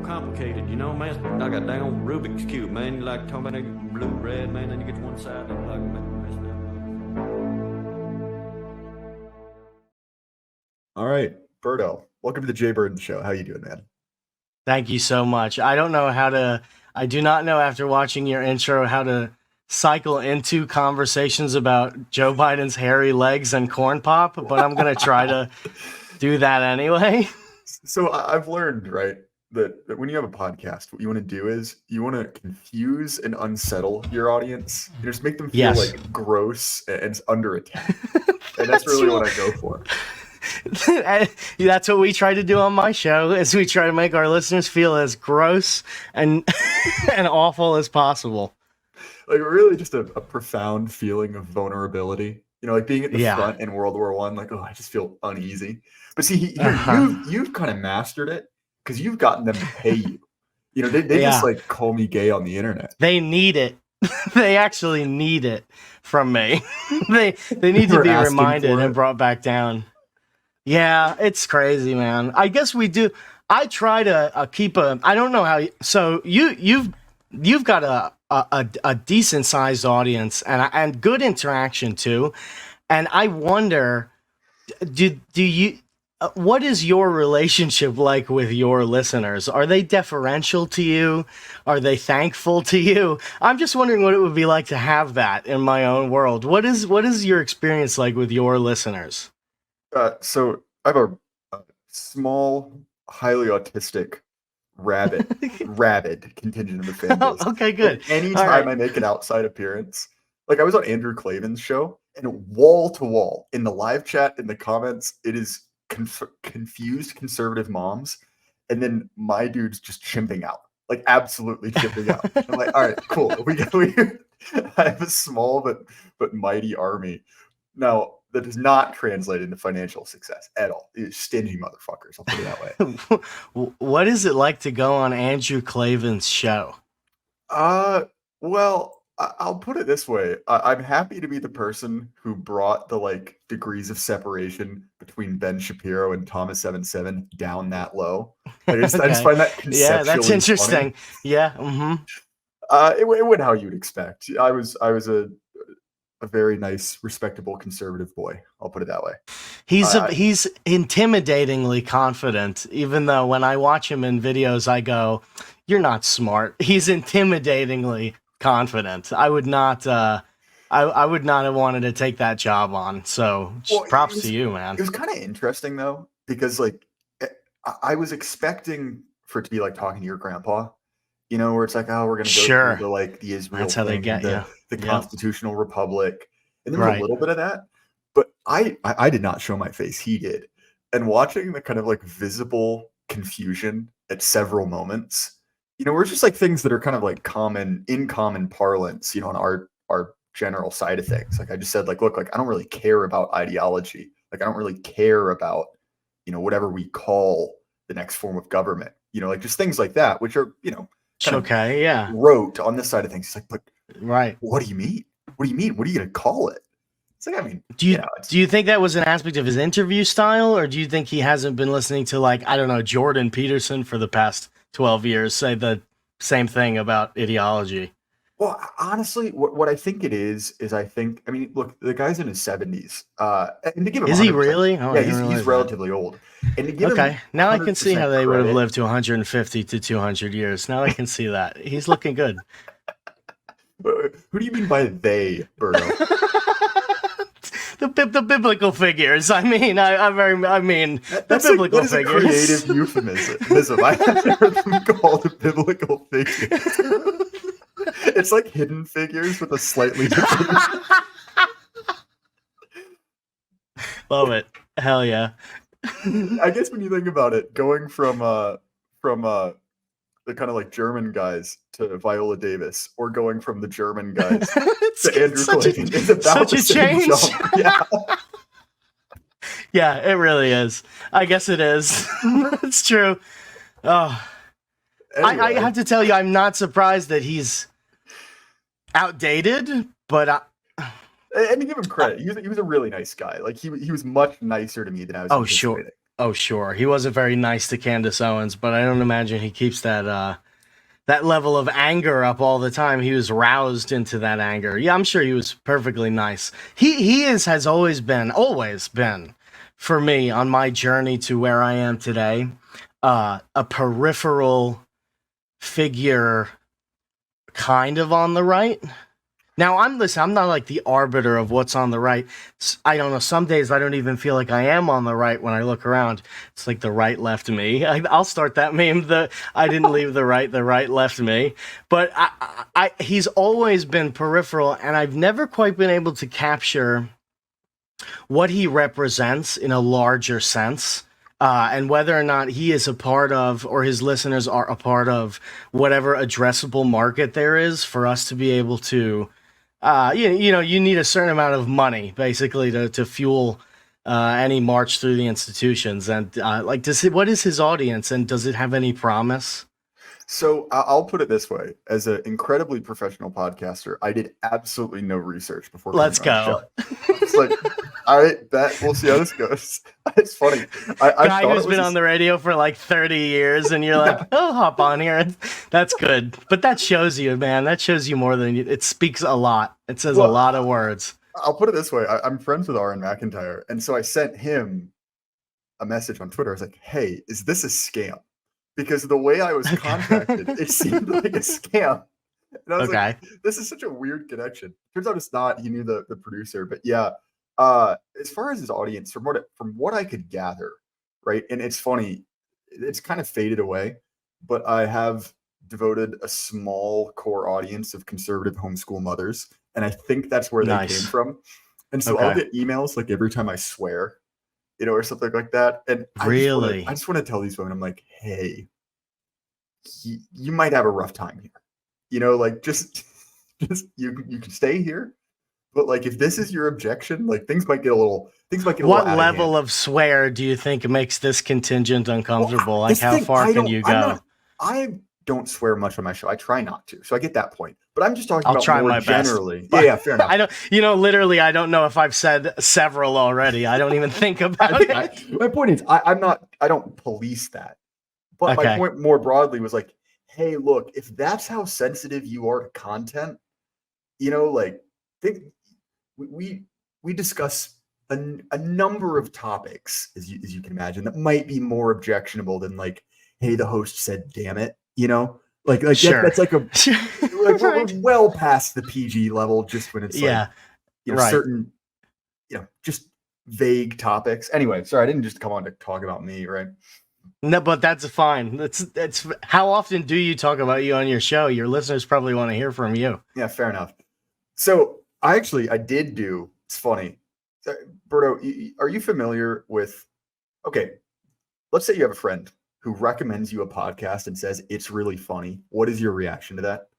complicated, you know, man. Like a damn Rubik's Cube, man. You like talking about blue, red, man, then you get to one side, look like messed up. All right, Birdo, welcome to the Jay Bird Show. How you doing, man? Thank you so much. I do not know after watching your intro how to cycle into conversations about Joe Biden's hairy legs and corn pop, but I'm going to try to do that anyway. So I've learned, right, that when you have a podcast, what you want to do is you want to confuse and unsettle your audience and just make them feel like gross and under attack. And that's really what I go for. That's what we try to do on my show, is we try to make our listeners feel as gross and and awful as possible. Like really just a profound feeling of vulnerability. You know, like being at the front in World War I, like, oh, I just feel uneasy. But see, you've kind of mastered it because you've gotten them to pay you. You know, they just like call me gay on the internet. They need it. They actually need it from me. They need to be reminded and brought back down. Yeah, it's crazy, man. I guess we do. I try to keep a. I don't know how. So you've got a decent sized audience and good interaction too, and I wonder, do you? What is your relationship like with your listeners? Are they deferential to you? Are they thankful to you? I'm just wondering what it would be like to have that in my own world. What is your experience like with your listeners? So I have a small, highly autistic, rabid contingent of the fan base. Okay, good. And anytime I make an outside appearance, like I was on Andrew Klavan's show, and wall to wall in the live chat, in the comments, it is confused conservative moms, and then my dude's just chimping out, like absolutely chimping out. I'm like, all right, cool. I have a small but mighty army. Now, that does not translate into financial success at all. It's stingy motherfuckers. I'll put it that way. What is it like to go on Andrew Klavan's show? Well, I'll put it this way. I'm happy to be the person who brought the like degrees of separation between Ben Shapiro and Thomas 77 down that low. I just find that conceptually yeah, that's interesting. Funny. Yeah. Mm-hmm. It went how you'd expect. I was a very nice, respectable conservative boy. I'll put it that way. He's intimidatingly confident, even though when I watch him in videos, I go, "You're not smart." He's intimidatingly confident. I would not. I would not have wanted to take that job on. So props to you, man. It was kind of interesting though, because like I was expecting for it to be like talking to your grandpa. You know, where it's like, oh, we're going to go through like the Israel That's how thing, they get the constitutional republic, and there was a little bit of that. But I did not show my face. He did. And watching the kind of like visible confusion at several moments, you know, where it's just like things that are kind of like in common parlance, you know, on our general side of things. Like I just said, like, look, like I don't really care about ideology. Like I don't really care about, you know, whatever we call the next form of government. You know, like just things like that, which are, you know, wrote on this side of things. It's like, but what do you mean? What do you mean? What are you going to call it? It's like, I mean, do you think that was an aspect of his interview style, or do you think he hasn't been listening to, like, I don't know, Jordan Peterson for the past 12 years say the same thing about ideology? Well, honestly, what I think it is I mean, look, the guy's in his 70s. And to give him is he really? Oh, yeah, he's relatively old. And to give him now I can see how they would have lived to 150 to 200 years. Now I can see that. He's looking good. Who do you mean by they, Birdo? the biblical figures. I mean, the biblical figures. A creative euphemism. I haven't heard them called the biblical figures. It's like Hidden Figures with a slightly different. Love it. Hell yeah. I guess when you think about it, going from the kind of like German guys to Viola Davis, or going from the German guys to Andrew Clayton, is about the same jump. Yeah. Yeah, it really is. I guess it is. It's true. Oh, anyway. I have to tell you, I'm not surprised that he's outdated, but and to give him credit, he was a really nice guy. Like he was much nicer to me than I was anticipating. Sure. Oh, sure. He wasn't very nice to Candace Owens, but I don't imagine he keeps that level of anger up all the time. He was roused into that anger. Yeah, I'm sure he was perfectly nice. Has always been for me on my journey to where I am today, a peripheral figure kind of on the right. Now, I'm not like the arbiter of what's on the right. I don't know. Some days I don't even feel like I am on the right when I look around. It's like the right left me. I'll start that meme. I didn't leave the right left me. But he's always been peripheral, and I've never quite been able to capture what he represents in a larger sense. And whether or not he is a part of, or his listeners are a part of, whatever addressable market there is for us to be able to you need a certain amount of money basically to fuel any march through the institutions. And what is his audience, and does it have any promise? So I'll put it this way: as an incredibly professional podcaster, I did absolutely no research before. Let's go. It's like, all right, we'll see how this goes. It's funny. Guy who's been on the radio for like 30 years, and you're like, oh, hop on here. That's good. But that shows you, man. That shows you more than it speaks a lot. It says a lot of words. I'll put it this way: I'm friends with Aaron McIntyre, and so I sent him a message on Twitter. I was like, hey, is this a scam? Because the way I was contacted, it seemed like a scam. And I was like, this is such a weird connection. Turns out it's not. He knew the producer. But yeah, as far as his audience, from what I could gather, right? And it's funny, it's kind of faded away, but I have devoted a small core audience of conservative homeschool mothers. And I think that's where they came from. And so I'll get emails like every time I swear, or something like that. And I just want to tell these women, I'm like, hey, you might have a rough time here. Like just you can stay here, but like if this is your objection, like things might get a little What level of swear do you think makes this contingent uncomfortable? Like how far can you go? I don't swear much on my show. I try not to. So I get that point. But I'm just talking about more generally. Yeah, fair enough. I don't, literally, I don't know if I've said several already. I don't even think about it. My point is, I don't police that. But my point more broadly was like, hey, look, if that's how sensitive you are to content, we discuss a number of topics, as you can imagine, that might be more objectionable than like, hey, the host said, damn it, sure. That's like we're well past the PG level just when it's certain, just vague topics. Anyway, sorry, I didn't just come on to talk about me, right? No, but that's fine. That's how often do you talk about you on your show? Your listeners probably want to hear from you. Yeah, fair enough. So I did do. It's funny, Birdo. Are you familiar with? Okay, let's say you have a friend who recommends you a podcast and says it's really funny. What is your reaction to that?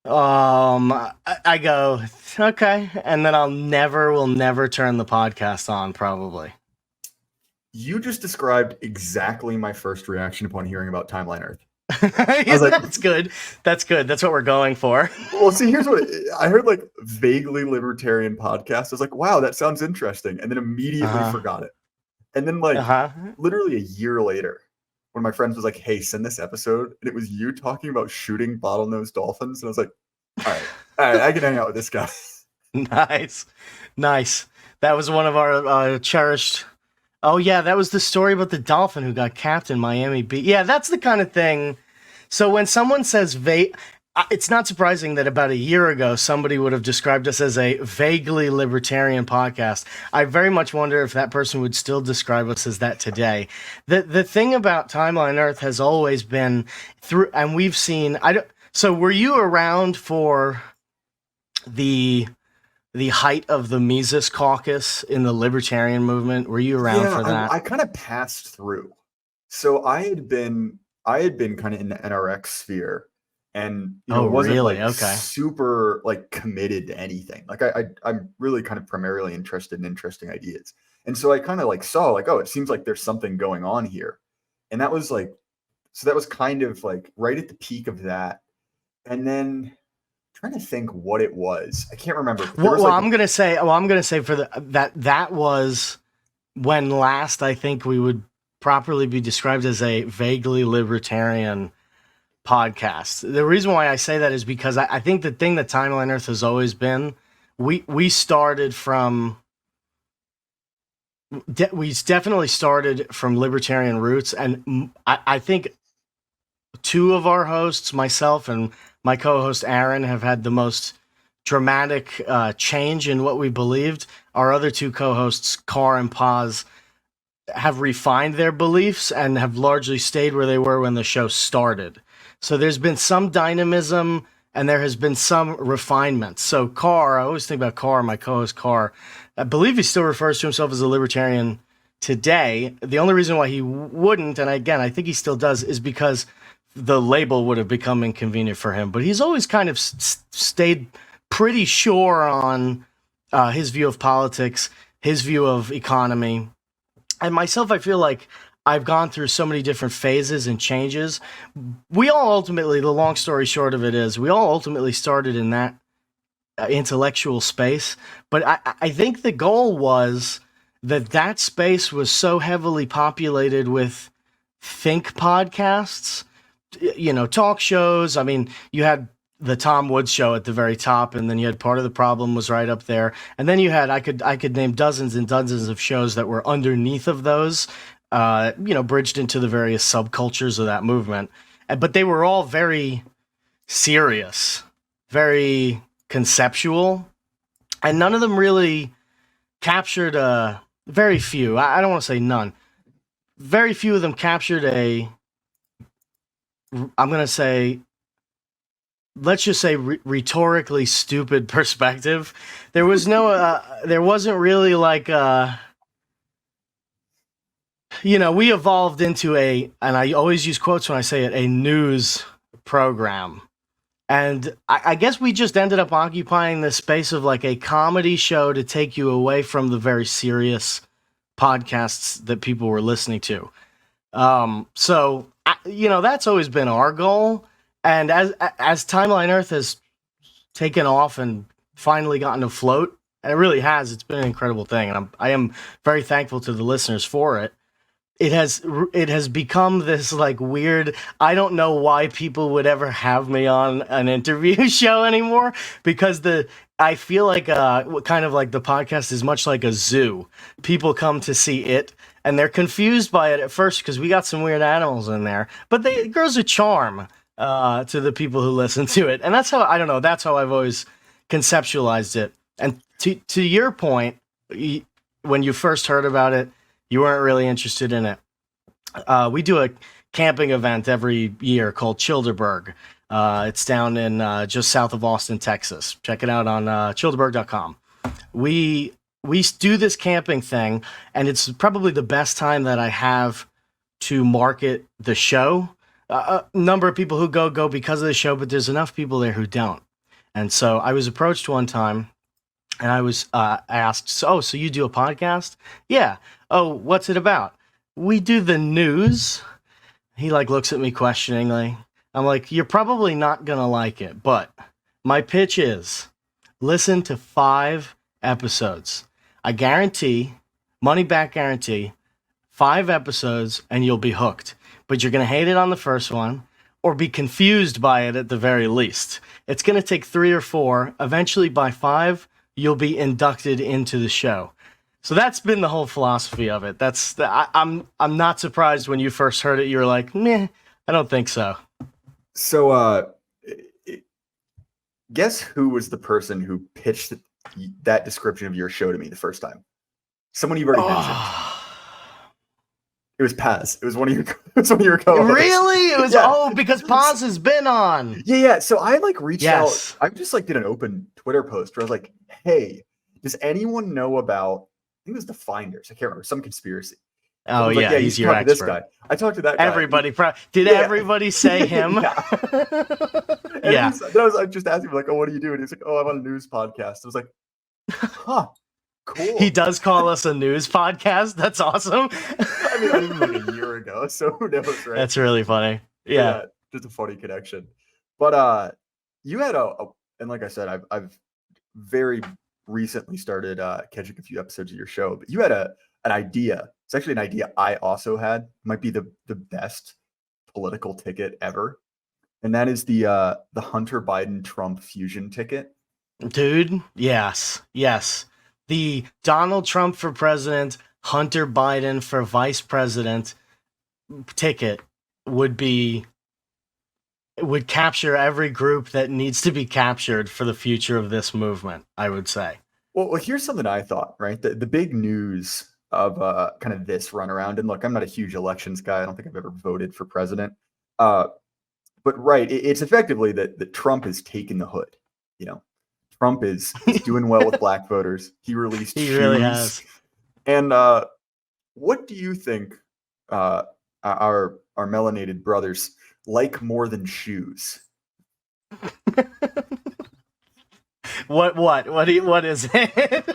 I go, okay, and then will never turn the podcast on, probably. You just described exactly my first reaction upon hearing about Timeline Earth. I was like, that's good. That's good. That's what we're going for. Well, see, here's what I heard: like vaguely libertarian podcast. I was like, wow, that sounds interesting, and then immediately forgot it. And then literally a year later, one of my friends was like, hey, send this episode, and it was you talking about shooting bottlenose dolphins, and I was like, all right, I can hang out with this guy. Nice. That was one of our cherished. Oh, yeah, that was the story about the dolphin who got capped in Miami Beach. Yeah, that's the kind of thing. So when someone says it's not surprising that about a year ago, somebody would have described us as a vaguely libertarian podcast. I very much wonder if that person would still describe us as that today. The thing about Timeline Earth has always been through, and we've seen, so were you around for the height of the Mises Caucus in the libertarian movement? Were you around for that? I kind of passed through. So I had been kind of in the NRX sphere, and wasn't super like committed to anything. Like I'm really kind of primarily interested in interesting ideas, and so I kind of like saw like, oh, it seems like there's something going on here, and that was like, so that was kind of like right at the peak of that, and then. Trying to think what it was. I can't remember. I'm gonna say for that was when last I think we would properly be described as a vaguely libertarian podcast. The reason why I say that is because I think the thing that Timeline Earth has always been, we started from we definitely started from libertarian roots, and I think two of our hosts, myself and my co-host Aaron, have had the most dramatic change in what we believed. Our other two co-hosts, Carr and Paz, have refined their beliefs and have largely stayed where they were when the show started. So there's been some dynamism and there has been some refinement. So Carr, I always think about Carr, my co-host Carr. I believe he still refers to himself as a libertarian today. The only reason why he wouldn't, and again, I think he still does, is because the label would have become inconvenient for him. But he's always kind of stayed pretty sure on his view of politics, his view of economy. And myself, I feel like I've gone through so many different phases and changes. We all ultimately, the long story short of it is, we all ultimately started in that intellectual space. But I think the goal was that space was so heavily populated with think podcasts, talk shows. I mean, you had the Tom Woods show at the very top, and then you had Part of the Problem was right up there, and then you had I could name dozens and dozens of shows that were underneath of those, bridged into the various subcultures of that movement, but they were all very serious, very conceptual, and none of them really captured very few. I don't want to say none. Very few of them captured I'm going to say, let's just say rhetorically stupid perspective. There was no, there wasn't really like, we evolved into and I always use quotes when I say it, a news program. And I guess we just ended up occupying the space of like a comedy show to take you away from the very serious podcasts that people were listening to. So that's always been our goal. And as Timeline Earth has taken off and finally gotten afloat, and it really has, it's been an incredible thing. And I am very thankful to the listeners for it. It has become this like weird, I don't know why people would ever have me on an interview show anymore, because I feel like kind of like the podcast is much like a zoo. People come to see it and they're confused by it at first because we got some weird animals in there, but it grows a charm to the people who listen to it. And that's how, I don't know, that's how I've always conceptualized it. And to your point, when you first heard about it, you weren't really interested in it. We do a camping event every year called Childerberg. It's down in just south of Austin, Texas. Check it out on childerberg.com. We do this camping thing, and it's probably the best time that I have to market the show. A number of people who go because of the show, but there's enough people there who don't. And so I was approached one time, and I was asked, so you do a podcast? Yeah. Oh, what's it about? We do the news. He looks at me questioningly. I'm like, you're probably not going to like it, but my pitch is listen to 5 episodes. I guarantee, money back guarantee, 5 episodes and you'll be hooked. But you're going to hate it on the first one or be confused by it at the very least. It's going to take 3 or 4. Eventually by 5, you'll be inducted into the show. So that's been the whole philosophy of it. I'm not surprised when you first heard it. You were like, meh, I don't think so. So, guess who was the person who pitched that description of your show to me the first time? Someone you've already mentioned. It was Paz. It was one of your co-hosts. Really? It was because Paz has been on. Yeah. So I reached out. I just did an open Twitter post where I was like, "Hey, does anyone know about?" I think it was the Finders. I can't remember, some conspircy. Oh yeah, yeah, he's your expert. This guy. I talked to that guy. Everybody, everybody say him? Yeah. I just asked him oh, what do you do? And he's like, oh, I'm on a news podcast. I was like, huh, cool. He does call us a news podcast. That's awesome. I mean, I didn't a year ago, so who knows, right? That's really funny. Yeah, just a funny connection. But you had and like I said, I've very recently started catching a few episodes of your show, but you had a an idea. It's actually an idea I also had. Might be the best political ticket ever, and that is the Hunter Biden Trump fusion ticket. Dude, yes. The Donald Trump for president, Hunter Biden for vice president ticket would capture every group that needs to be captured for the future of this movement, I would say. Well, here's something I thought, right? The big news of kind of this runaround, and look, I'm not a huge elections guy. I don't think I've ever voted for president. But right, it's effectively that Trump has taken the hood. You know, Trump is doing well with black voters. He released He shoes. really has. And what do you think our melanated brothers like more than shoes? What is it?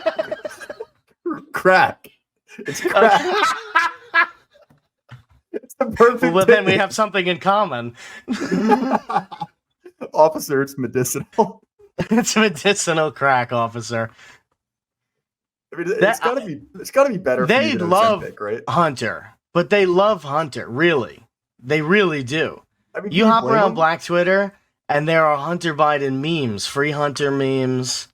Crack. It's crack. It's the perfect well, then we have something in common. Officer, it's medicinal. It's medicinal crack, officer. I mean, it's gotta be better. They love Ozempic, right? Hunter, but they love Hunter. Really, they really do. I mean, you hop around Black Twitter, and there are Hunter Biden memes, free Hunter memes.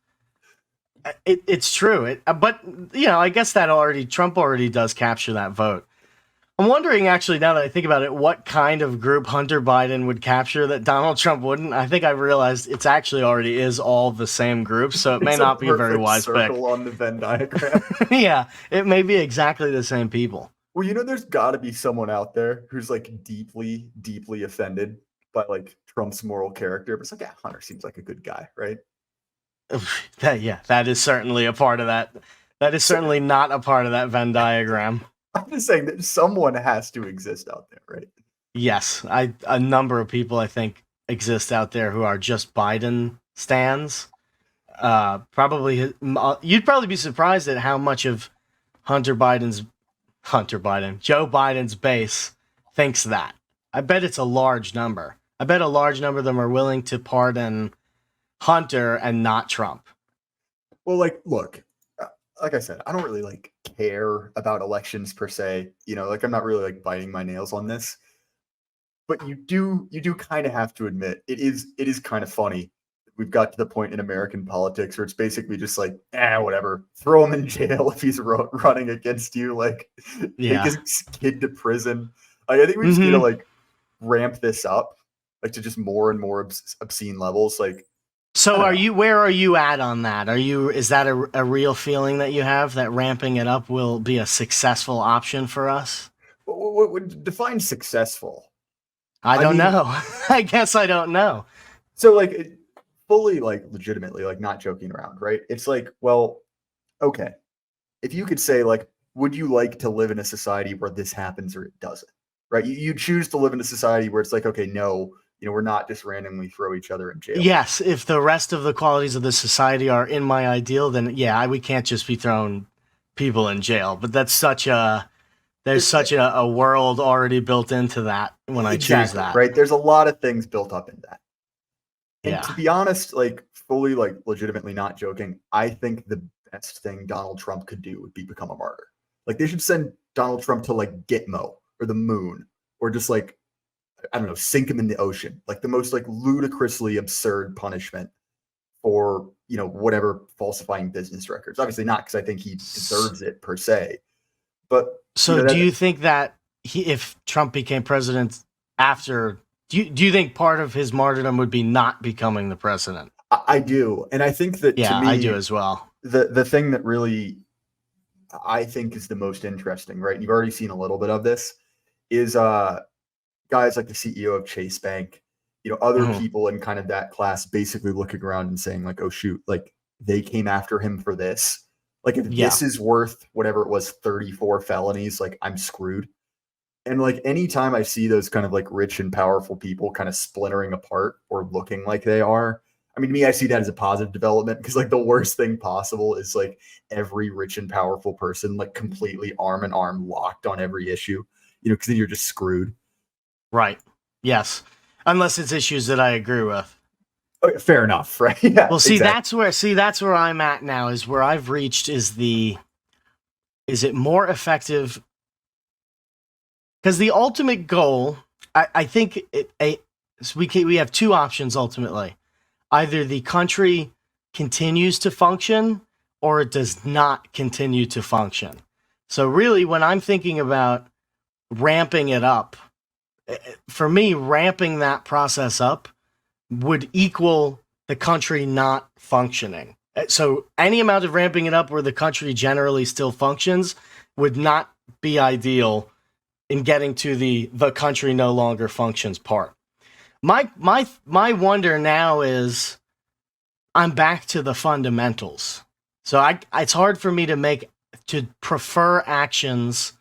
It's true. But I guess Trump already does capture that vote. I'm wondering, actually, now that I think about it, what kind of group Hunter Biden would capture that Donald Trump wouldn't. I think I realized it's actually already is all the same group, so it may not be a very wise pick. Circle on the Venn diagram. Yeah, it may be exactly the same people. Well, there's got to be someone out there who's like deeply, deeply offended by like Trump's moral character. But it's like, yeah, Hunter seems like a good guy, right? That is certainly a part of that. That is certainly not a part of that Venn diagram. I'm just saying that someone has to exist out there, right? Yes, a number of people I think exist out there who are just Biden stans. You'd probably be surprised at how much of Joe Biden's base thinks that. I bet it's a large number. I bet a large number of them are willing to pardon Hunter and not Trump. Well, look, like I said, I don't really care about elections per se. I'm not really biting my nails on this. But you do kind of have to admit it is kind of funny. We've got to the point in American politics where it's basically just whatever, throw him in jail if he's running against you. Take his kid to prison. I think we just need to ramp this up, to just more and more obscene levels. So where are you at on that? Is that a real feeling that you have that ramping it up will be a successful option for us? What would define successful? I don't know. I guess I don't know. So fully legitimately, not joking around, right? It's well, okay. If you could say would you like to live in a society where this happens or it doesn't? Right? You choose to live in a society where it's okay, no, we're not just randomly throw each other in jail. Yes, if the rest of the qualities of the society are in my ideal, then we can't just be throwing people in jail. But that's such a world already built into that when I choose that. Right? There's a lot of things built up in that. And yeah. To be honest, fully legitimately not joking, I think the best thing Donald Trump could do would be become a martyr. They should send Donald Trump to Gitmo or the moon or just I don't know, sink him in the ocean. The most ludicrously absurd punishment for, whatever falsifying business records. Obviously not because I think he deserves it per se. But so do you think that if Trump became president after, do you think part of his martyrdom would be not becoming the president? I do. And I think that to me, I do as well. The thing that really I think is the most interesting, right? You've already seen a little bit of this, is guys like the CEO of Chase Bank, other people in kind of that class basically looking around and saying oh shoot, they came after him for this. If this is worth whatever it was, 34 felonies, I'm screwed. And anytime I see those kind of rich and powerful people kind of splintering apart or looking like they are, I mean, to me, I see that as a positive development because the worst thing possible is every rich and powerful person completely arm in arm locked on every issue, because then you're just screwed. Right. Yes. Unless it's issues that I agree with. Okay, fair enough, right? Yeah. Well, that's where I'm at now. Is where I've reached is is it more effective? Because the ultimate goal, I think so we have two options ultimately. Either the country continues to function or it does not continue to function. So really, when I'm thinking about ramping it up, for me, ramping that process up would equal the country not functioning. So any amount of ramping it up where the country generally still functions would not be ideal in getting to the country no longer functions part. My wonder now is I'm back to the fundamentals. So it's hard for me to prefer actions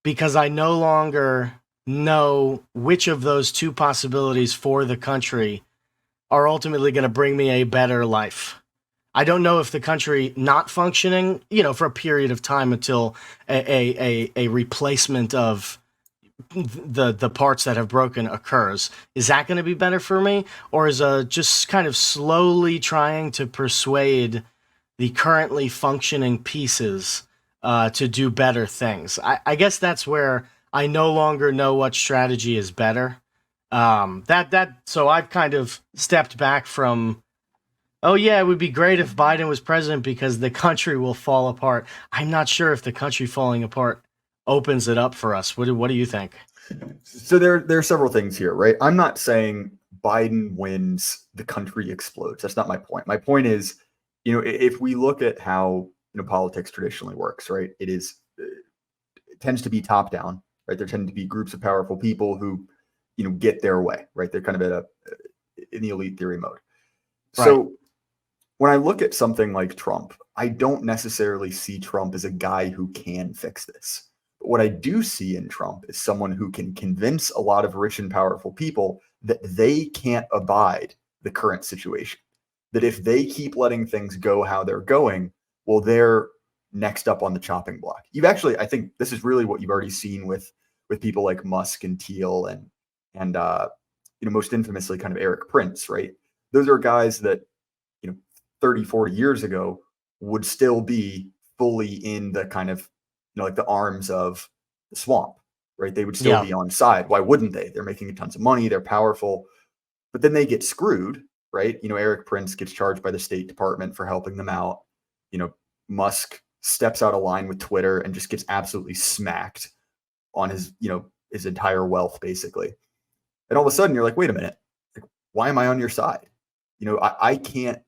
because I no longer know which of those two possibilities for the country are ultimately going to bring me a better life. I don't know if the country not functioning, for a period of time until a replacement of the parts that have broken occurs, is that going to be better for me, or is just kind of slowly trying to persuade the currently functioning pieces to do better things? I guess that's where I no longer know what strategy is better. So I've kind of stepped back from, oh yeah, it would be great if Biden was president because the country will fall apart. I'm not sure if the country falling apart opens it up for us. What do you think? So there are several things here, right? I'm not saying Biden wins, the country explodes. That's not my point. My point is, if we look at how politics traditionally works, right? It tends to be top down, right? There tend to be groups of powerful people who, get their way, right? They're kind of in the elite theory mode. Right. So when I look at something like Trump, I don't necessarily see Trump as a guy who can fix this. But what I do see in Trump is someone who can convince a lot of rich and powerful people that they can't abide the current situation. That if they keep letting things go how they're going, well, they're next up on the chopping block. I think this is really what you've already seen with people like Musk and Thiel and most infamously kind of Eric Prince, right? Those are guys that 30, 40 years ago would still be fully in the kind of, like the arms of the swamp, right? They would still be on side. Why wouldn't they? They're making tons of money. They're powerful, but then they get screwed, right? Eric Prince gets charged by the State Department for helping them out. Musk steps out of line with Twitter and just gets absolutely smacked on his entire wealth, basically. And all of a sudden you're like, wait a minute, why am I on your side? I can't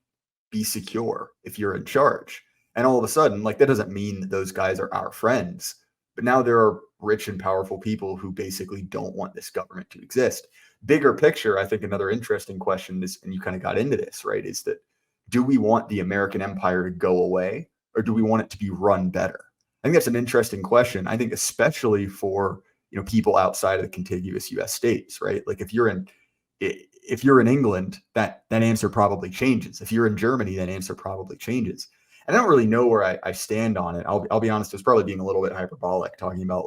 be secure if you're in charge. And all of a sudden, that doesn't mean that those guys are our friends, but now there are rich and powerful people who basically don't want this government to exist. Bigger picture, I think another interesting question is, and you kind of got into this, right, is that do we want the American empire to go away or do we want it to be run better? I think that's an interesting question. I think especially for, people outside of the contiguous US states, right? Like if you're in England, that answer probably changes. If you're in Germany, that answer probably changes. And I don't really know where I stand on it. I'll be honest, it was probably being a little bit hyperbolic, talking about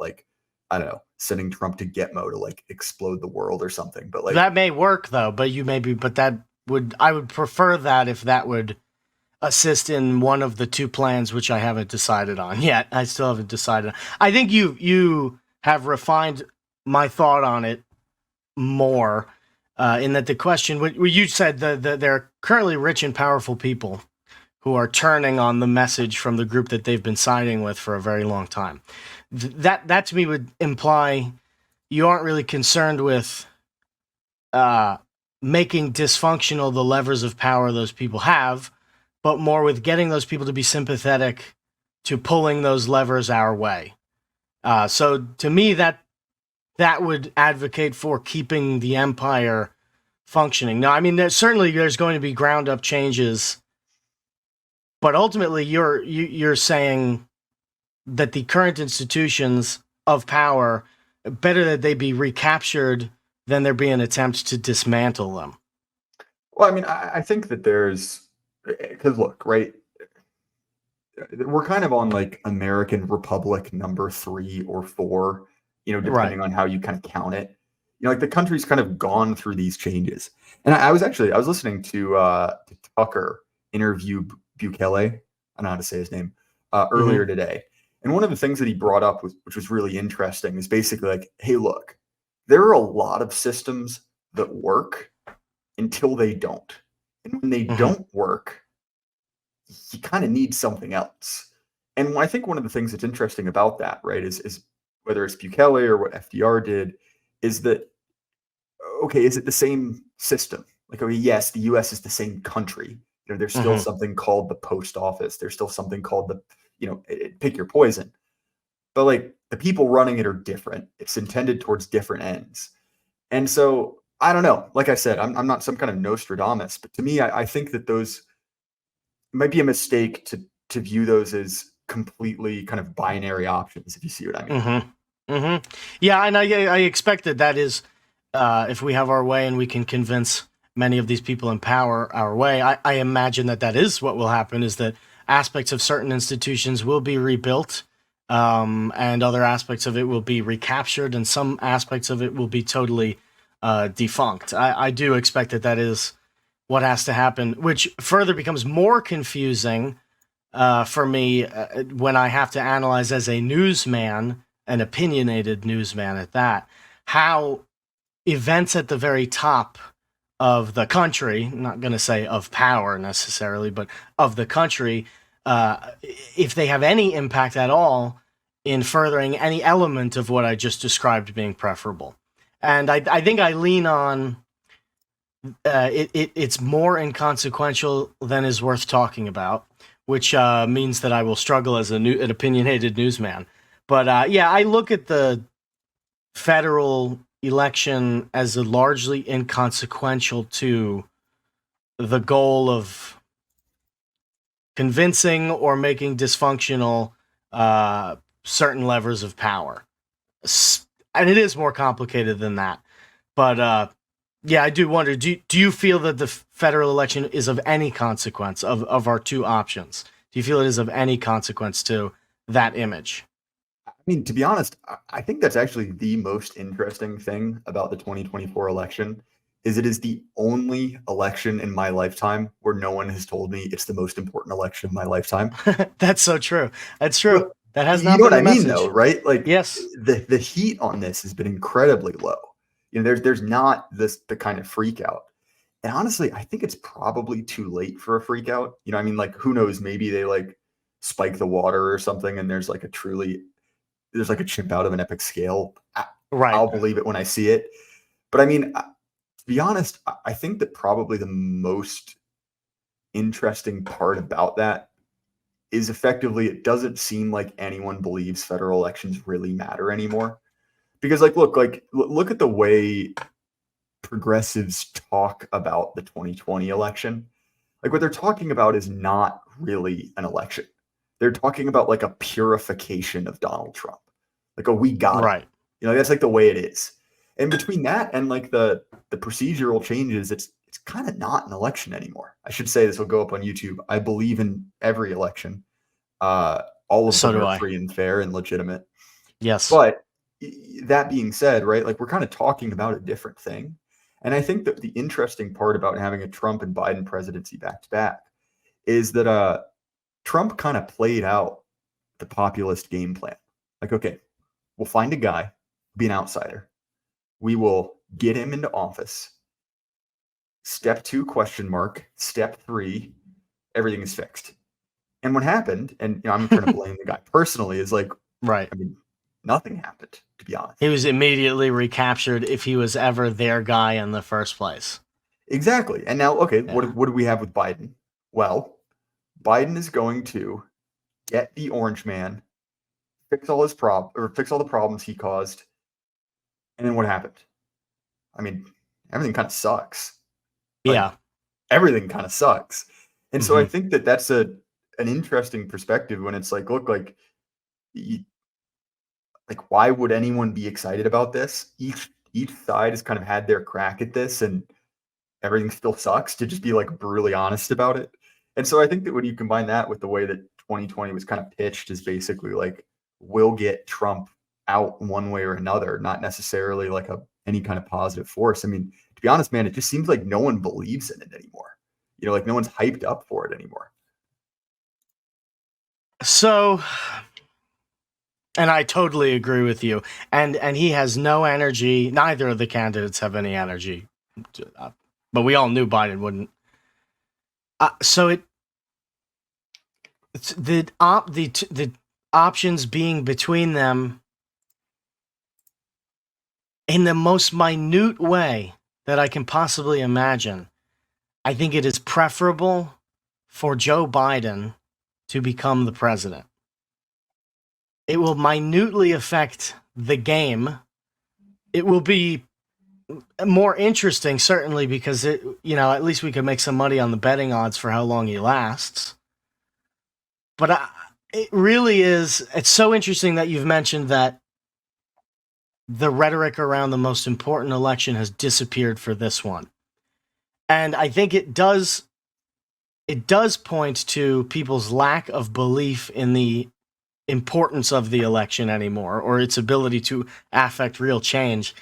I don't know, sending Trump to Gitmo to explode the world or something. But that may work though, I would prefer that if that would assist in one of the two plans, which I haven't decided on yet. I still haven't decided. I think you have refined my thought on it more. In that the question, where you said that there are currently rich and powerful people who are turning on the message from the group that they've been siding with for a very long time. That to me would imply you aren't really concerned with making dysfunctional the levers of power those people have, but more with getting those people to be sympathetic to pulling those levers our way. So to me, that would advocate for keeping the empire functioning. Now, I mean, there's going to be ground up changes, but ultimately you're saying that the current institutions of power, better that they be recaptured than there be an attempt to dismantle them. Well, I mean, I think that because look, right, we're kind of on American Republic number 3 or 4, depending on how you kind of count it. The country's kind of gone through these changes. And I was listening to Tucker interview Bukele, I don't know how to say his name, earlier today. And one of the things that he brought up, which was really interesting, is basically like, hey, look, there are a lot of systems that work until they don't. And when they don't work, you kind of need something else. And I think one of the things that's interesting about that, right, is whether it's Bukele or what FDR did, is that, okay, is it the same system? Like, okay, yes, the US is the same country. You know, there's still something called the post office. There's still something called the, you know, pick your poison. But like the people running it are different. It's intended towards different ends. And so I don't know. Like I said, I'm not some kind of Nostradamus, but to me, I think that those might be a mistake to view those as completely kind of binary options, if you see what I mean. Yeah, and I expected that is, if we have our way and we can convince many of these people in power our way, I imagine that is what will happen, is that aspects of certain institutions will be rebuilt, and other aspects of it will be recaptured, and some aspects of it will be totally defunct. I do expect that is what has to happen, which further becomes more confusing for me when I have to analyze as a newsman, an opinionated newsman at that, how events at the very top of the country, I'm not going to say of power necessarily, but of the country, if they have any impact at all in furthering any element of what I just described being preferable. And I think I lean on it's more inconsequential than is worth talking about, which means that I will struggle as an opinionated newsman. But yeah, I look at the federal election as a largely inconsequential to the goal of convincing or making dysfunctional certain levers of power. And it is more complicated than that. But yeah, I do wonder, do you feel that the federal election is of any consequence of our two options? Do you feel it is of any consequence to that image? I mean, to be honest, I think that's actually the most interesting thing about the 2024 election is it is the only election in my lifetime where no one has told me it's the most important election of my lifetime. That's so true. That's true. But that has you not know been what I mean, message. though, right? Like, yes, the heat on this has been incredibly low. You know, there's not the kind of freak out. And honestly, I think it's probably too late for a freak out. You know, I mean, like, who knows? Maybe they like spike the water or something, and there's like a chimp out of an epic scale. right. I'll believe it when I see it. But I mean, to be honest, I think that probably the most interesting part about that is effectively it doesn't seem like anyone believes federal elections really matter anymore. Because look at the way progressives talk about the 2020 election. Like, what they're talking about is not really an election. They're talking about like a purification of Donald Trump. Like, oh, we got right. it. You know, that's like the way it is. And between that and like the procedural changes, it's kind of not an election anymore. I should say, this will go up on YouTube. I believe in every election. All of So them do are I. free and fair and legitimate. Yes. But that being said, right, like, we're kind of talking about a different thing. And I think that the interesting part about having a Trump and Biden presidency back to back is that Trump kind of played out the populist game plan. Like, okay, we'll find a guy, be an outsider. We will get him into office. Step 2, question mark. Step 3, everything is fixed. And what happened, and you know, I'm trying to blame the guy personally, is like, right. I mean, nothing happened, to be honest. He was immediately recaptured if he was ever their guy in the first place. Exactly. And now, okay, yeah. What do we have with Biden? Well, Biden is going to get the orange man, fix all the problems he caused. And then what happened? I mean, everything kind of sucks. Like, yeah. Everything kind of sucks. And so I think that that's an interesting perspective when it's like, look, like why would anyone be excited about this? Each side has kind of had their crack at this and everything still sucks, to just be like brutally honest about it. And so I think that when you combine that with the way that 2020 was kind of pitched as basically like, we'll get Trump out one way or another, not necessarily like any kind of positive force. I mean, to be honest, man, it just seems like no one believes in it anymore. You know, like no one's hyped up for it anymore. So And I totally agree with you. And he has no energy. Neither of the candidates have any energy. But we all knew Biden wouldn't. It's the options being between them in the most minute way that I can possibly imagine. I think it is preferable for Joe Biden to become the president. It will minutely affect the game. It will be more interesting, certainly, because at least we could make some money on the betting odds for how long he lasts. But it really is. It's so interesting that you've mentioned that the rhetoric around the most important election has disappeared for this one, and I think it does point to people's lack of belief in the importance of the election anymore, or its ability to affect real change.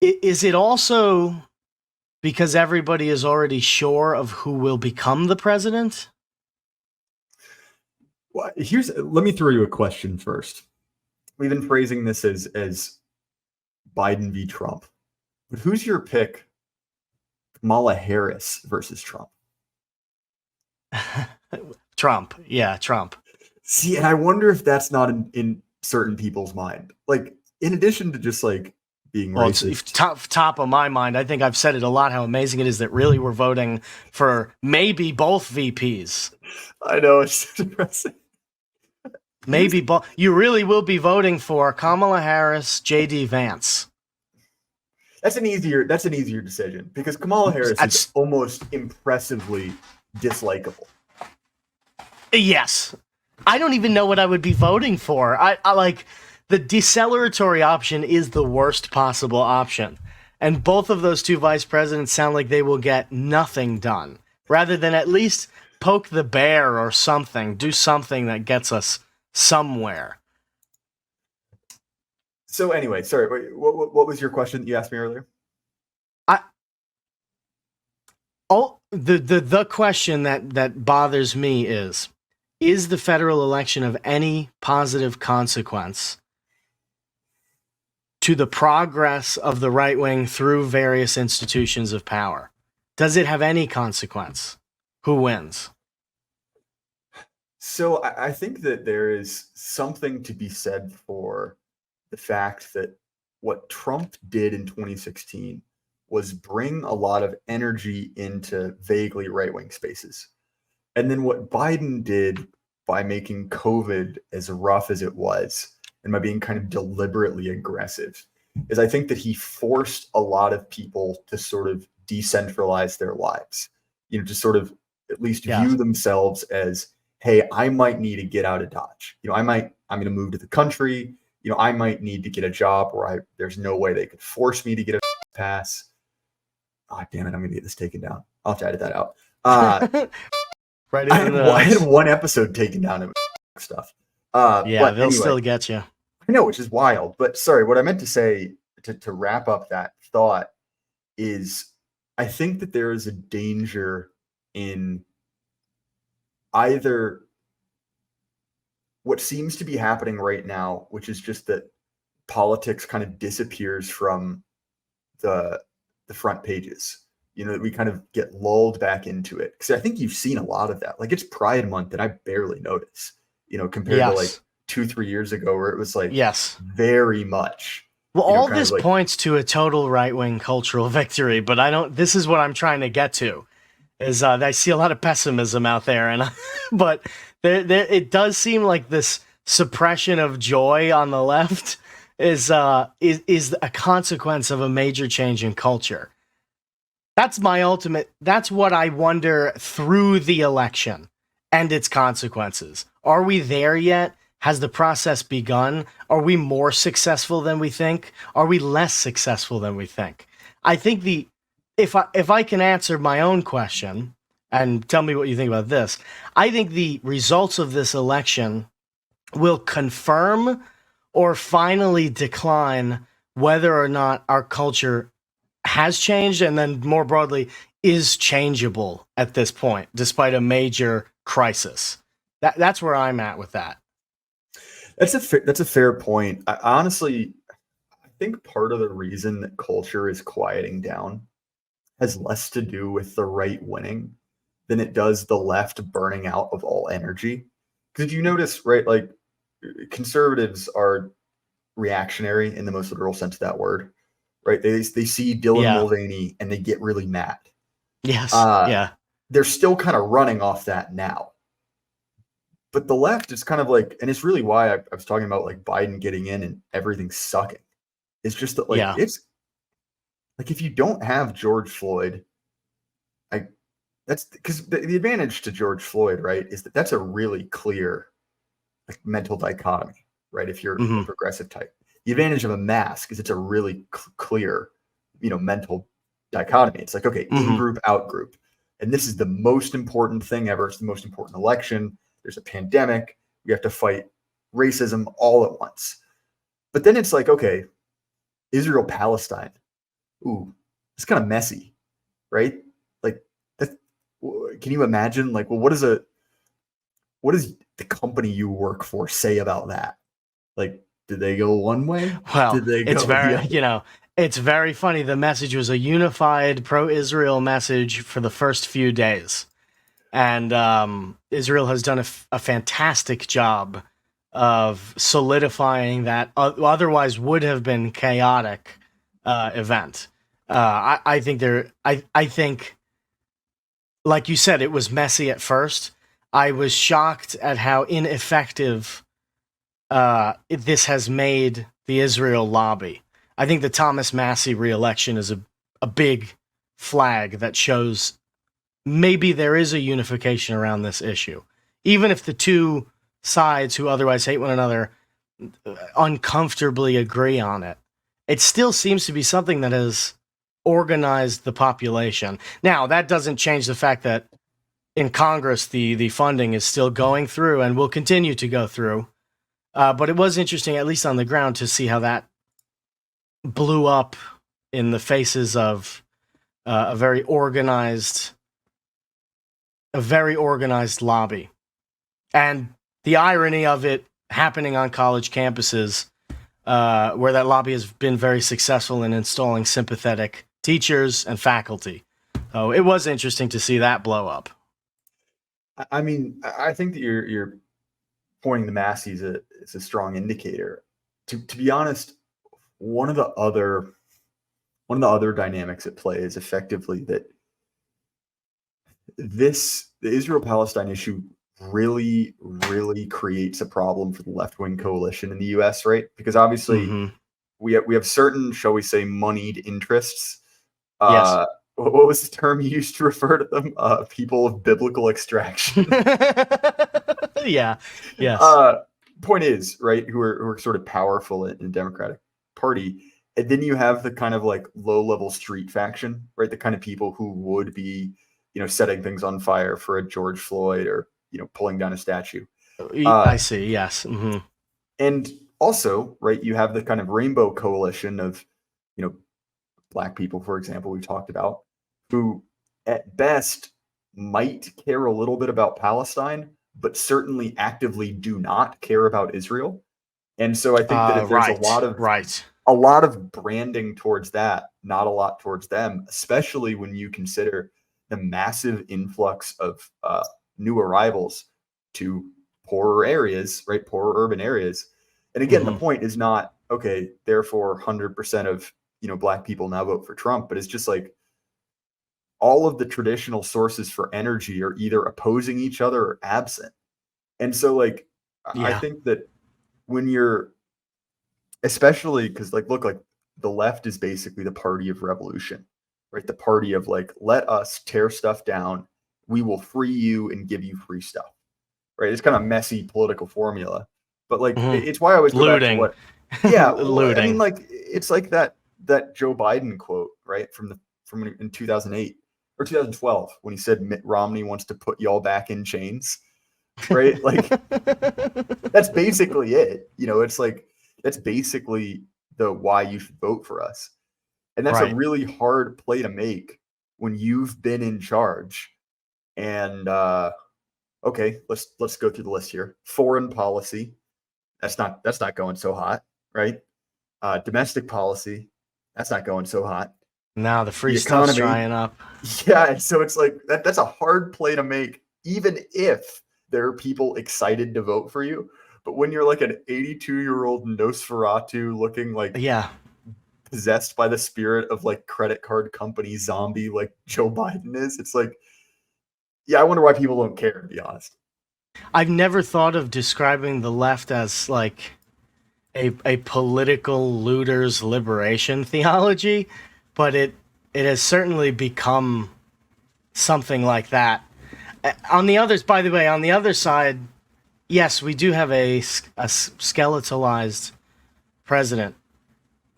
Is it also because everybody is already sure of who will become the president? Well, let me throw you a question first. We've been phrasing this as Biden v. Trump, but who's your pick? Kamala Harris versus Trump. Trump. Yeah, Trump. See, and I wonder if that's not in certain people's mind. Like, in addition to just like being racist. It's top of my mind. I think I've said it a lot how amazing it is that really we're voting for maybe both VPs. I know, it's so depressing. Maybe both. You really will be voting for Kamala Harris, JD Vance. That's an easier decision because Kamala Harris is almost impressively dislikable. Yes. I don't even know what I would be voting for. I like the deceleratory option is the worst possible option. And both of those two vice presidents sound like they will get nothing done rather than at least poke the bear or something, do something that gets us somewhere. So anyway, sorry, what was your question that you asked me earlier? The question that bothers me is the federal election of any positive consequence to the progress of the right wing through various institutions of power? Does it have any consequence? Who wins? So I think that there is something to be said for the fact that what Trump did in 2016 was bring a lot of energy into vaguely right-wing spaces. And then what Biden did by making COVID as rough as it was and by being kind of deliberately aggressive is I think that he forced a lot of people to sort of decentralize their lives, to sort of at least view themselves as, hey, I might need to get out of Dodge. I'm going to move to the country. I might need to get a job where there's no way they could force me to get a pass. Oh, damn it. I'm going to get this taken down. I'll have to edit that out. Right. I had one episode taken down of stuff. They'll still get you. I know, which is wild. But sorry, what I meant to say to wrap up that thought is I think that there is a danger in either what seems to be happening right now, which is just that politics kind of disappears from the front pages, that we kind of get lulled back into it. Because I think you've seen a lot of that. Like, it's Pride Month and I barely notice, compared to like 2-3 years ago where it was like very much. Well, all this points to a total right-wing cultural victory, but this is what I'm trying to get to, is I see a lot of pessimism out there, but it does seem like this suppression of joy on the left is a consequence of a major change in culture. That's what I wonder through the election and its consequences. Are we there yet? Has the process begun? Are we more successful than we think? Are we less successful than we think? I think if I can answer my own question and tell me what you think about this, I think the results of this election will confirm or finally decline whether or not our culture has changed, and then more broadly is changeable at this point, despite a major crisis. That's where I'm at with that. That's a fair point. I think part of the reason that culture is quieting down has less to do with the right winning than it does the left burning out of all energy. Because you notice, right, like conservatives are reactionary in the most literal sense of that word, right? They see Dylan Yeah. Mulvaney and they get really mad. Yes. Uh, Yeah. they're still kind of running off that now. But the left is kind of like, and it's really why I was talking about like Biden getting in and everything sucking. It's just that like Yeah. it's like if you don't have George Floyd, I that's because the advantage to George Floyd, right, is that that's a really clear like mental dichotomy, right? If you're a Hmm. progressive type, the advantage of a mask is it's a really clear, mental dichotomy. It's like, okay, in Hmm. group, out group, and this is the most important thing ever. It's the most important election. There's a pandemic. We have to fight racism all at once. But then it's like, okay, Israel Palestine. Ooh, it's kind of messy, right? Like that. Can you imagine? Like, well, what does the company you work for say about that? Like, did they go one way? Well, Did they it's go the very, other? it's very funny. The message was a unified pro-Israel message for the first few days, and Israel has done a fantastic job of solidifying that otherwise would have been chaotic event. I think I think, like you said, it was messy at first. I was shocked at how ineffective this has made the Israel lobby. I think the Thomas Massey reelection is a big flag that shows maybe there is a unification around this issue. Even if the two sides who otherwise hate one another uncomfortably agree on it, it still seems to be something that has organized the population. Now, that doesn't change the fact that in Congress, the funding is still going through and will continue to go through. But it was interesting, at least on the ground, to see how that blew up in the faces of a very organized lobby, and the irony of it happening on college campuses, where that lobby has been very successful in installing sympathetic teachers and faculty. So it was interesting to see that blow up. I mean, I think that you're pointing the Massey's is a strong indicator. To be honest, one of the other dynamics at play is effectively that the Israel Palestine issue really, really creates a problem for the left wing coalition in the U.S. Right? Because obviously Mm-hmm. we have certain, shall we say, moneyed interests. Yes. What was the term you used to refer to them? People of biblical extraction. Yeah. Yes. uh, Point is, right, who are sort of powerful in the Democratic Party, and then you have the kind of like low level street faction, right? The kind of people who would be, setting things on fire for a George Floyd or pulling down a statue. I Uh, see. Yes. Mm-hmm. and also, right, you have the kind of rainbow coalition of, you know, Black people, for example, we talked about, who at best might care a little bit about Palestine, but certainly actively do not care about Israel. And so I think that if there's Right. Right. a lot of branding towards that, not a lot towards them, especially when you consider the massive influx of new arrivals to poorer areas, right? Poorer urban areas. And again, the Mm-hmm. point is not, okay, therefore 100% of, Black people now vote for Trump, but it's just like all of the traditional sources for energy are either opposing each other or absent. And so like, I Yeah. think that when you're, especially because like the left is basically the party of revolution, right? The party of like, let us tear stuff down, we will free you and give you free stuff, right? It's kind of messy political formula, but like Mm-hmm. it's why I always go back to Looting. what, yeah, well, I mean, Looting. like it's like that Joe Biden quote, right, from in 2008 or 2012 when he said Mitt Romney wants to put y'all back in chains, right? Like that's basically it. It's like that's basically the why you should vote for us. And that's a Right. really hard play to make when you've been in charge. And okay, let's go through the list here. Foreign policy, That's not going so hot, right? Domestic policy, that's not going so hot. Now the free The stuff's economy, drying up. yeah. And so it's like that's a hard play to make, even if there are people excited to vote for you. But when you're like an 82-year-old Nosferatu looking like Yeah. possessed by the spirit of like credit card company zombie like Joe Biden is, it's like, yeah, I wonder why people don't care, to be honest. I've never thought of describing the left as like a political looters liberation theology, but it has certainly become something like that. On the others, by the way, on the other side, yes, we do have a skeletalized president,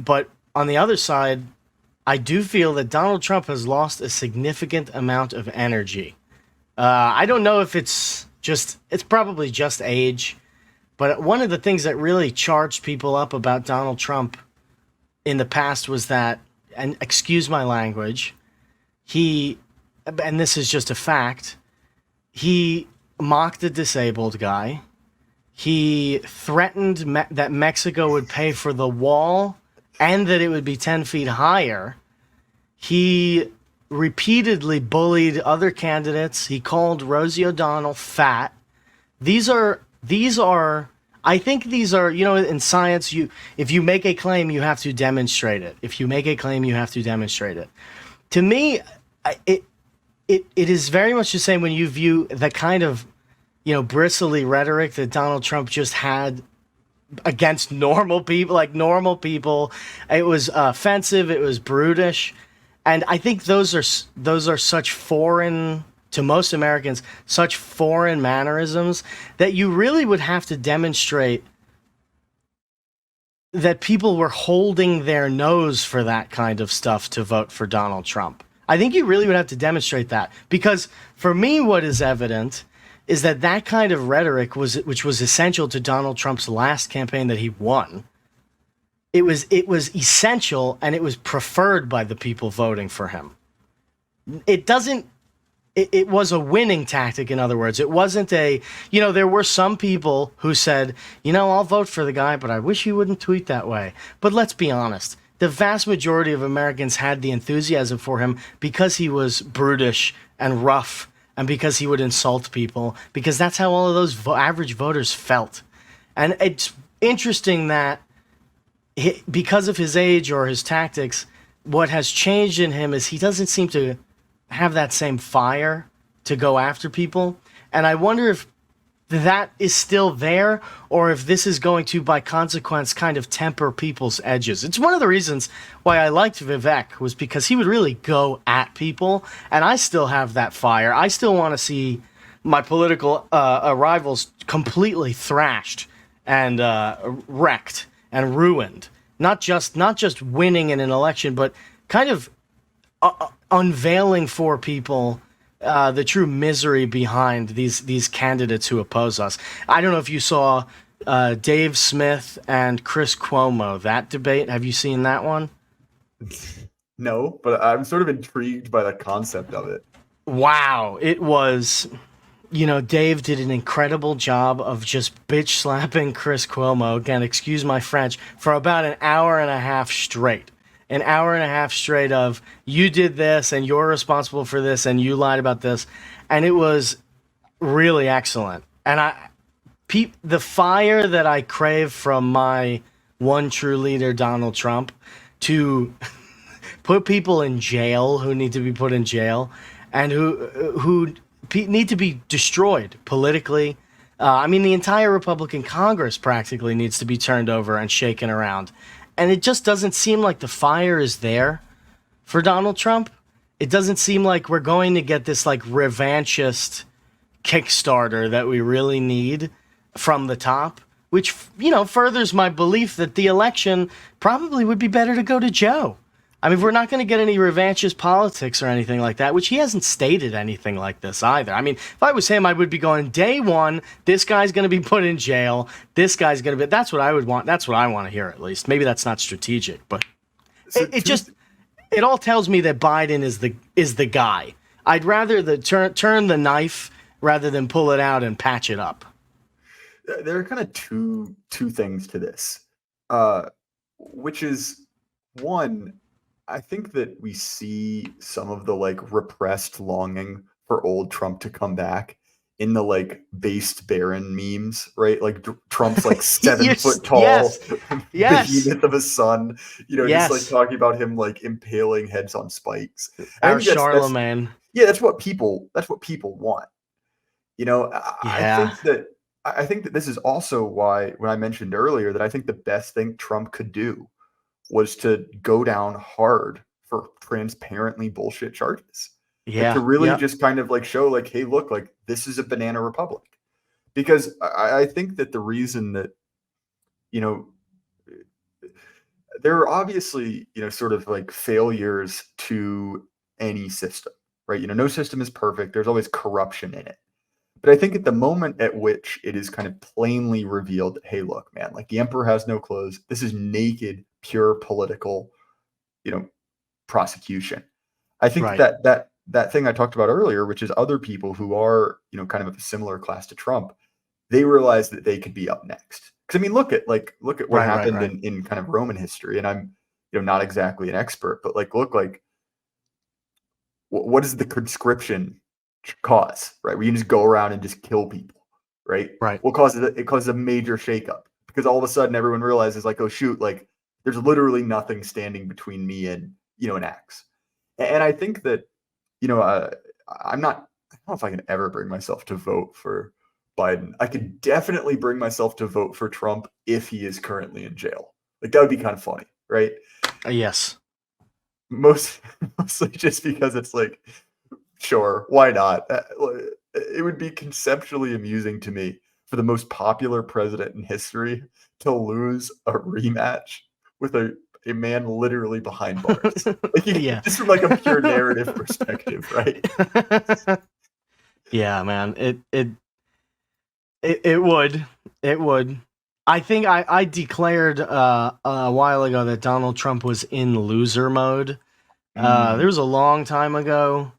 but on the other side, I do feel that Donald Trump has lost a significant amount of energy. I don't know if it's probably just age, but one of the things that really charged people up about Donald Trump in the past was that, and excuse my language, and this is just a fact, he mocked a disabled guy. He threatened that Mexico would pay for the wall and that it would be 10 feet higher. He repeatedly bullied other candidates. He called Rosie O'Donnell fat. These are, I think these are, in science, if you make a claim, you have to demonstrate it. If you make a claim, you have to demonstrate it. To me, it is very much the same when you view the kind of, bristly rhetoric that Donald Trump just had against normal people, like normal people. It was offensive. It was brutish. And I think those are such foreign, to most Americans, such foreign mannerisms that you really would have to demonstrate that people were holding their nose for that kind of stuff to vote for Donald Trump. I think you really would have to demonstrate that, because for me, what is evident is that kind of rhetoric which was essential to Donald Trump's last campaign that he won. It was essential, and it was preferred by the people voting for him. It was a winning tactic, in other words. It wasn't there were some people who said, I'll vote for the guy, but I wish he wouldn't tweet that way. But let's be honest. The vast majority of Americans had the enthusiasm for him because he was brutish and rough, and because he would insult people, because that's how all of those average voters felt. And it's interesting that because of his age or his tactics, what has changed in him is he doesn't seem to have that same fire to go after people. And I wonder if that is still there, or if this is going to, by consequence, kind of temper people's edges. It's one of the reasons why I liked Vivek, was because he would really go at people, and I still have that fire. I still want to see my political rivals completely thrashed and wrecked and ruined. Not just winning in an election, but kind of unveiling for people the true misery behind these candidates who oppose us. I don't know if you saw Dave Smith and Chris Cuomo, that debate. Have you seen that one? No, but I'm sort of intrigued by the concept of it. Wow. It was, Dave did an incredible job of just bitch slapping Chris Cuomo, again, excuse my French, for about an hour and a half straight. An hour and a half straight of, you did this and you're responsible for this and you lied about this. And it was really excellent. And the fire that I crave from my one true leader, Donald Trump, to put people in jail who need to be put in jail, and who need to be destroyed politically. The entire Republican Congress practically needs to be turned over and shaken around. And it just doesn't seem like the fire is there for Donald Trump. It doesn't seem like we're going to get this like revanchist Kickstarter that we really need from the top, which, furthers my belief that the election probably would be better to go to Joe. I mean, if we're not going to get any revanchist politics or anything like that, which he hasn't stated anything like this either. I mean, if I was him, I would be going, day one, this guy's going to be put in jail. This guy's going to be, that's what I would want. That's what I want to hear, at least. Maybe that's not strategic, but it all tells me that Biden is the guy. I'd rather turn the knife rather than pull it out and patch it up. there are kind of two things to this, which is one. I think that we see some of the like repressed longing for old Trump to come back in the like based Baron memes, right? Like Trump's like 7 foot tall Yes, yes, behemoth of a son, just like yes. talking about him like impaling heads on spikes. I Our think that's Charlemagne. yeah, that's what people want. I Yeah, think that this is also why when I mentioned earlier that I think the best thing Trump could do was to go down hard for transparently bullshit charges. Like to yeah, really yep. just kind of like show like, hey, look, like this is a banana republic. Because I think that the reason that, you know, there are obviously, sort of like failures to any system, right? No system is perfect. There's always corruption in it. But I think at the moment at which it is kind of plainly revealed that, hey, look, man, like the emperor has no clothes. This is naked, pure political, you know, prosecution. I think Right. that thing I talked about earlier, which is other people who are, kind of a similar class to Trump, they realize that they could be up next. Because I mean, look at what happened Right. in kind of Roman history. And I'm, not exactly an expert, but like look like what does the conscription cause, right? We can just go around and just kill people, right? Right. What causes it? It causes a major shakeup because all of a sudden everyone realizes like, oh shoot, like there's literally nothing standing between me and an axe. And I think that I'm not. I don't know if I can ever bring myself to vote for Biden. I could definitely bring myself to vote for Trump if he is currently in jail. Like that would be kind of funny, right? Yes. Mostly just because it's like, sure, why not? It would be conceptually amusing to me for the most popular president in history to lose a rematch with a man literally behind bars. Like Yeah. just from like a pure narrative perspective, right? Yeah, man. It would. It would. I think I declared a while ago that Donald Trump was in loser mode. There was a long time ago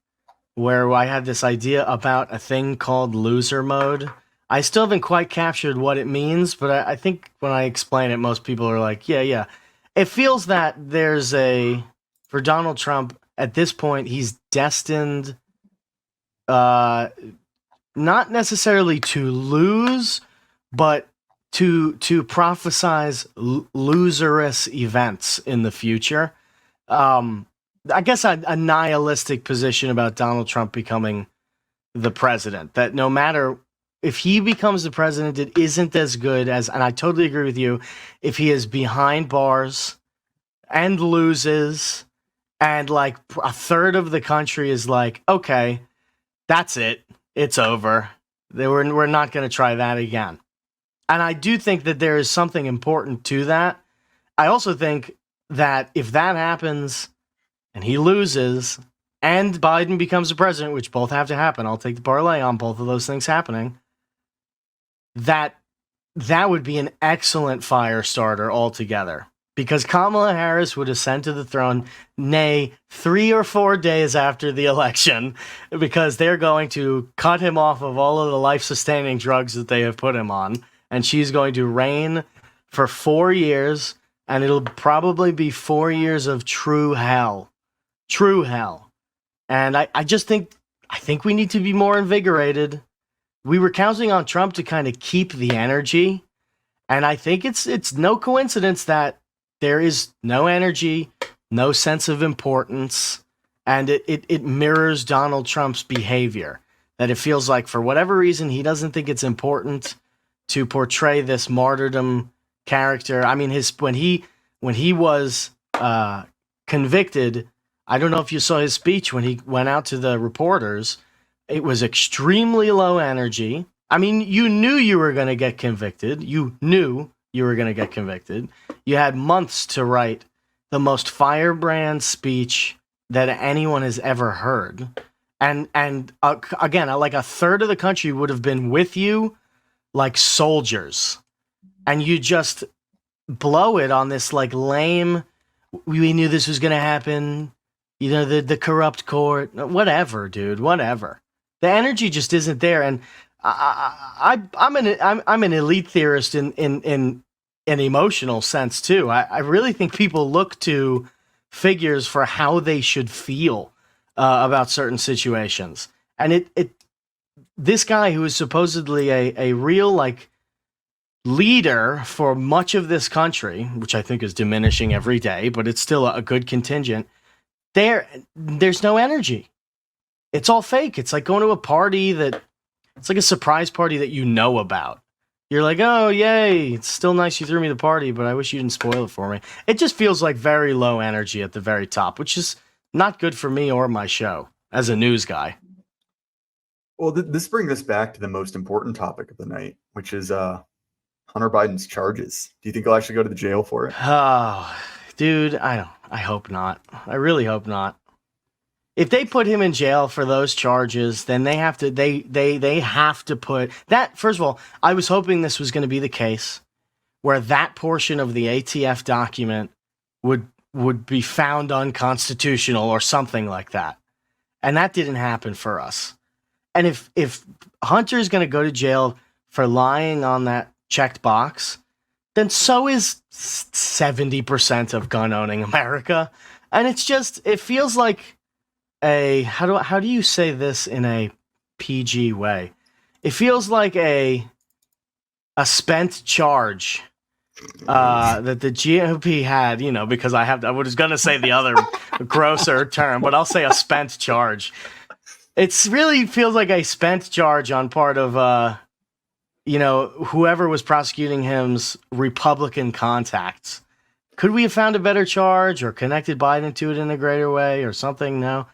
where I had this idea about a thing called loser mode. I still haven't quite captured what it means, but I think when I explain it, most people are like, yeah, yeah. It feels that for Donald Trump, at this point, he's destined uh, not necessarily to lose, but to prophesize loserous events in the future. I guess a nihilistic position about Donald Trump becoming the president. That no matter if he becomes the president, it isn't as good as, and I totally agree with you, if he is behind bars and loses, and like a third of the country is like, okay, that's it, it's over. We're not going to try that again. And I do think that there is something important to that. I also think that if that happens and he loses and Biden becomes the president, which both have to happen, I'll take the parlay on both of those things happening, that would be an excellent fire starter altogether. Because Kamala Harris would ascend to the throne, nay, 3 or 4 days after the election, because they're going to cut him off of all of the life-sustaining drugs that they have put him on, and she's going to reign for 4 years, and it'll probably be 4 years of true hell. True hell. And I just think we need to be more invigorated. We were counting on Trump to kind of keep the energy, and I think it's no coincidence that there is no energy, no sense of importance, and it mirrors Donald Trump's behavior. That it feels like for whatever reason he doesn't think it's important to portray this martyrdom character. I mean, when he was convicted, I don't know if you saw his speech when he went out to the reporters. It was extremely low energy. I mean, you knew you were going to get convicted. You knew you were going to get convicted. You had months to write the most firebrand speech that anyone has ever heard. And again, like a third of the country would have been with you like soldiers. And you just blow it on this like lame, we knew this was going to happen. The corrupt court, whatever, dude, whatever. The energy just isn't there. And I'm an elite theorist in an emotional sense too. I really think people look to figures for how they should feel about certain situations, and this guy who is supposedly a real like leader for much of this country, which I think is diminishing every day, but it's still a good contingent. There's no energy. It's all fake. It's like going to a party it's like a surprise party that you know about. You're like, oh, yay, it's still nice you threw me the party, but I wish you didn't spoil it for me. It just feels like very low energy at the very top, which is not good for me or my show as a news guy. Well, this brings us back to the most important topic of the night, which is Hunter Biden's charges. Do you think he'll actually go to the jail for it? Oh, dude, I hope not. I really hope not. If they put him in jail for those charges, then they have to put that. First of all, I was hoping this was going to be the case where that portion of the ATF document would be found unconstitutional or something like that. And that didn't happen for us. And if Hunter is going to go to jail for lying on that checked box, then so is 70% of gun owning America. And it feels like how do you say this in a PG way? It feels like a spent charge that the GOP had, because I was going to say the other grosser term, but I'll say a spent charge. It really feels like a spent charge on part of whoever was prosecuting him's Republican contacts. Could we have found a better charge or connected Biden to it in a greater way or something? No.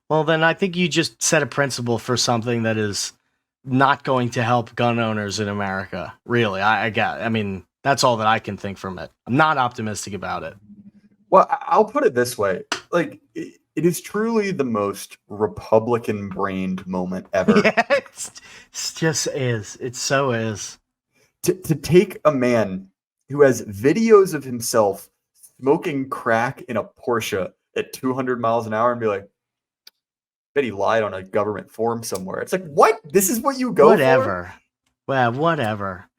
Well, then I think you just set a principle for something that is not going to help gun owners in America. Really, I mean, that's all that I can think from it. I'm not optimistic about it. Well, I'll put it this way. Like, it is truly the most Republican-brained moment ever. Yeah, it just is. It so is. To take a man who has videos of himself smoking crack in a Porsche at 200 miles an hour and be like, bet he lied on a government form somewhere. It's like, what? This is what you go whatever. for? Well, whatever.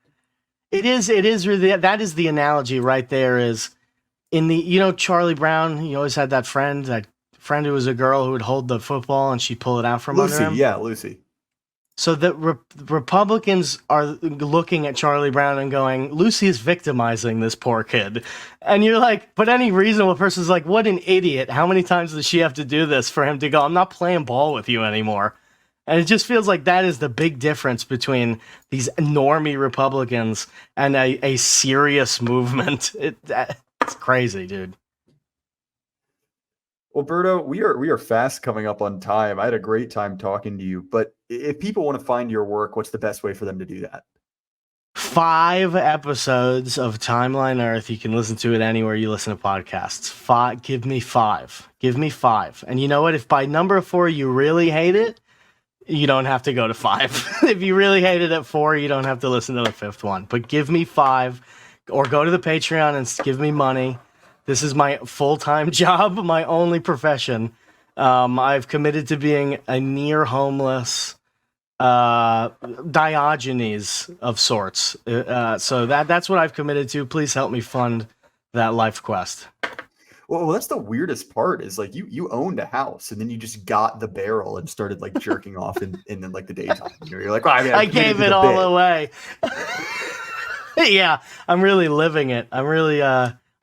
It is really, that is the analogy right there is in the, Charlie Brown, he always had that friend who was a girl who would hold the football and she'd pull it out from under him. Yeah, Lucy. So the Republicans are looking at Charlie Brown and going, Lucy is victimizing this poor kid. And you're like, but any reasonable person's like, what an idiot. How many times does she have to do this for him to go, I'm not playing ball with you anymore? And it just feels like that is the big difference between these normie Republicans and a serious movement. It's crazy, dude. Well, Birdo, we are fast coming up on time. I had a great time talking to you, but if people want to find your work, what's the best way for them to do that? 5 episodes of Timeline Earth. You can listen to it anywhere you listen to podcasts. Give me 5. Give me 5. And you know what? If by number 4 you really hate it, you don't have to go to 5. If you really hate it at 4, you don't have to listen to the 5th one. But give me 5, or go to the Patreon and give me money. This is my full-time job, my only profession. I've committed to being a near homeless Diogenes of sorts. So that's what I've committed to. Please help me fund that life quest. Well, that's the weirdest part is like you owned a house and then you just got the barrel and started like jerking off in like the daytime. You're like, well, I gave it all away. Yeah, I'm really living it.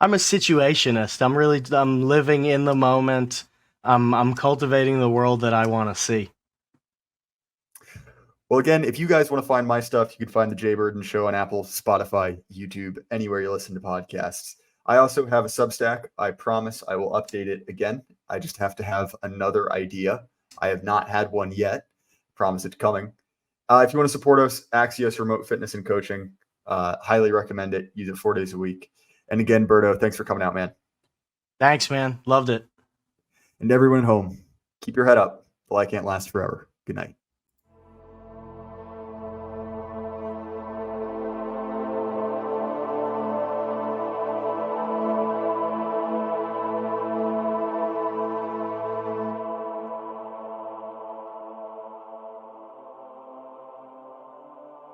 I'm a situationist. I'm living in the moment. I'm cultivating the world that I want to see. Well, again, if you guys want to find my stuff, you can find the Jay Burden Show on Apple, Spotify, YouTube, anywhere you listen to podcasts. I also have a Substack. I promise I will update it again. I just have to have another idea. I have not had one yet. Promise it's coming. If you want to support us, Axios Remote Fitness and Coaching, highly recommend it. Use it 4 days a week. And again, Birdo, thanks for coming out, man. Thanks, man. Loved it. And everyone at home, keep your head up. The light can't last forever. Good night.